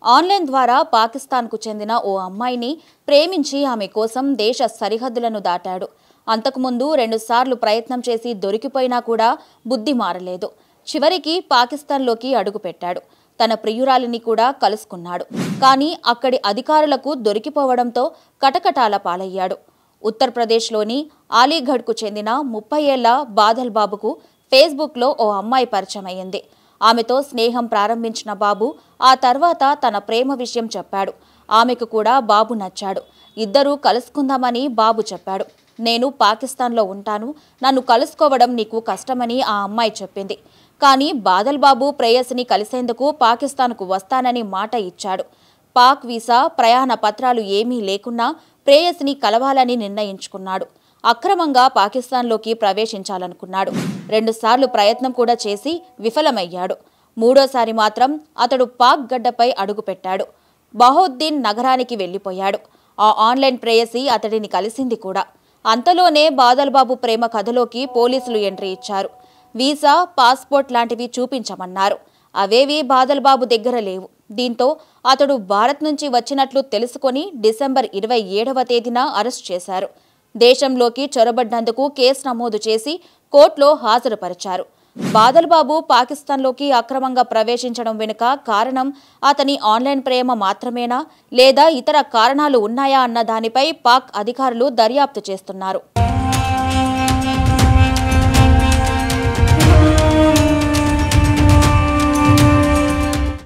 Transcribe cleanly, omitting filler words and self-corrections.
Online ద్వారా పాకిస్తాన్కు చెందిన ఓ అమ్మాయిని ప్రేమించి ఆమె కోసం దేశ సరిహద్దులను దాటాడు. అంతకుముందు 2 సార్లు ప్రయత్నం చేసి దొరికిపోయినా కూడా బుద్ధి మారలేదు. చివరికి పాకిస్తాన్లోకి అడుగుపెట్టాడు. తన ప్రియురాలిని కూడా కలుసుకున్నాడు. కానీ అక్కడి అధికారులకు దొరికిపోవడంతో కటకటాల పాలయ్యాడు. ఉత్తరప్రదేశ్లోని అలీగఢ్కు చెందిన 30 ఏళ్ల బాదల్ బాబుకు ఫేస్బుక్లో ఓ అమ్మాయి పరిచయమైంది. ఆమెతో స్నేహం ప్రారంభించిన బాబు ఆ తర్వాత తన ప్రేమ విషయం చెప్పాడు. ఆమెకు కూడా బాబు నచ్చాడు. ఇద్దరూ కలుసుకుందామని బాబు చెప్పాడు. నేను పాకిస్తాన్లో ఉంటాను, నన్ను కలుసుకోవడం నీకు కష్టమని ఆ అమ్మాయి చెప్పింది. కానీ బాదల్ బాబు ప్రేయసిని కలిసేందుకు పాకిస్తాన్కు వస్తానని మాట ఇచ్చాడు. పాక్ వీసా, ప్రయాణ పత్రాలు ఏమీ లేకున్నా ప్రేయసిని కలవాలని నిర్ణయించుకున్నాడు. అక్రమంగా పాకిస్తాన్లోకి ప్రవేశించాలనుకున్నాడు. 2 సార్లు ప్రయత్నం కూడా చేసి విఫలమయ్యాడు. 3వసారి మాత్రం అతడు పాక్ గడ్డపై అడుగుపెట్టాడు. బహౌద్దీన్ నగరానికి వెళ్లిపోయాడు. ఆ ఆన్లైన్ ప్రేయసి అతడిని కలిసింది కూడా. అంతలోనే బాదల్ బాబు ప్రేమ కథలోకి పోలీసులు ఎంట్రీ ఇచ్చారు. వీసా, పాస్పోర్ట్ లాంటివి చూపించమన్నారు. అవేవి బాదల్ బాబు దగ్గర లేవు. దీంతో అతడు భారత్ నుంచి వచ్చినట్లు తెలుసుకొని డిసెంబర్ 27వ తేదీన అరెస్ట్ చేశారు. దేశంలోకి చొరబడ్డందుకు కేసు నమోదు చేసి కోర్టులో హాజరుపరిచారు. బాదల్ బాబు పాకిస్తాన్లోకి అక్రమంగా ప్రవేశించడం వెనుక కారణం అతని ఆన్లైన్ ప్రేమ మాత్రమేనా, లేదా ఇతర కారణాలు ఉన్నాయా అన్న దానిపై పాక్ అధికారులు దర్యాప్తు చేస్తున్నారు.